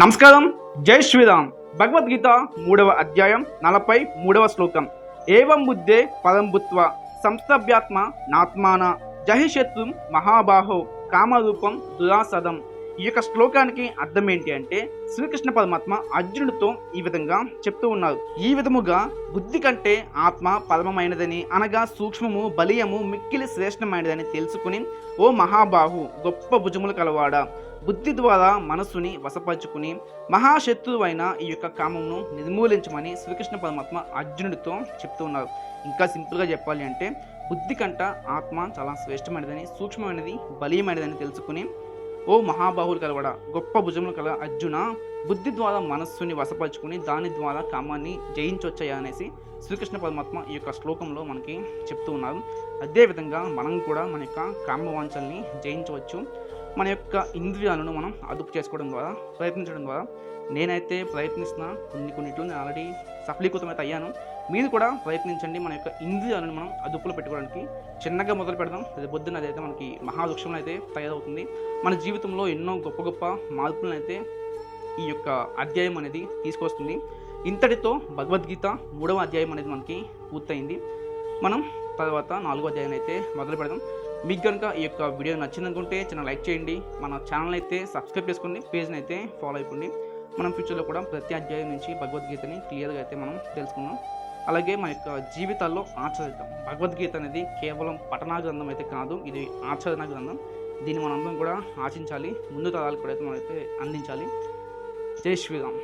నమస్కారం. జై శ్రీరామ్. భగవద్గీత 3వ అధ్యాయం 43వ శ్లోకం. ఏవం బుద్ధే పరం భూత్వా సంస్థభ్యాత్మ నాత్మాన జహిషత్తుం మహాబాహో కామరూపం దురాసదం. ఈ యొక్క శ్లోకానికి అర్థం ఏంటి అంటే, శ్రీకృష్ణ పరమాత్మ అర్జునుడితో ఈ విధంగా చెప్తూ ఉన్నారు. ఈ విధముగా బుద్ధి కంటే ఆత్మ పరమమైనదని, అనగా సూక్ష్మము బలీయము మిక్కిలి శ్రేష్టమైనదని తెలుసుకుని, ఓ మహాబాహు, గొప్ప భుజములు కలవాడా, బుద్ధి ద్వారా మనస్సుని వశపరుచుకుని మహాశత్రువైన ఈ యొక్క కామమును నిర్మూలించమని శ్రీకృష్ణ పరమాత్మ అర్జునుడితో చెప్తూ ఉన్నారు. ఇంకా సింపుల్గా చెప్పాలి అంటే, బుద్ధి కంట ఆత్మ చాలా శ్రేష్టమైనదని, సూక్ష్మమైనది, బలీయమైనదని తెలుసుకుని, ఓ మహాబాహులు కలవడ, గొప్ప భుజములు కల అర్జున, బుద్ధి ద్వారా మనస్సుని వశపరుచుకుని దాని ద్వారా కామాన్ని జయించవచ్చా అనేసి శ్రీకృష్ణ పరమాత్మ ఈ యొక్క శ్లోకంలో మనకి చెప్తూ ఉన్నారు. అదేవిధంగా మనం కూడా మన యొక్క కామవాంఛల్ని జయించవచ్చు. మన యొక్క ఇంద్రియాలను మనం అదుపు చేసుకోవడం ద్వారా, ప్రయత్నించడం ద్వారా, నేనైతే ప్రయత్నిస్తున్నా, కొన్నిట్లో నేను ఆల్రెడీ సఫలీకృతమైతే అయ్యాను. మీరు కూడా ప్రయత్నించండి. మన యొక్క ఇంద్రియాలను మనం అదుపులో పెట్టుకోవడానికి చిన్నగా మొదలు పెడదాం. రేపు పొద్దున్న అదైతే మనకి మహావృక్షంలో అయితే తయారవుతుంది. మన జీవితంలో ఎన్నో గొప్ప గొప్ప మార్పులను అయితే ఈ యొక్క అధ్యాయం అనేది తీసుకొస్తుంది. ఇంతటితో భగవద్గీత 3వ అధ్యాయం అనేది మనకి పూర్తయింది. మనం తర్వాత 4వ అధ్యాయం అయితే మొదలు పెడదాం. మీకు కనుక ఈ యొక్క వీడియో నచ్చిందనుకుంటే చిన్న లైక్ చేయండి. మన ఛానల్ అయితే సబ్స్క్రైబ్ చేసుకోండి, పేజ్ని అయితే ఫాలో అయిపోండి. మనం ఫ్యూచర్లో కూడా ప్రతి అధ్యాయం నుంచి భగవద్గీతని క్లియర్గా అయితే మనం తెలుసుకుందాం. అలాగే మన యొక్క జీవితాల్లో ఆచరిద్దాం. భగవద్గీత అనేది కేవలం పఠనా గ్రంథం అయితే కాదు, ఇది ఆచరణ గ్రంథం. దీన్ని మనందరం కూడా ఆశించాలి, ముందు తరాలకు కూడా అయితే మనమైతే అందించాలి. జై శ్రీరామ్.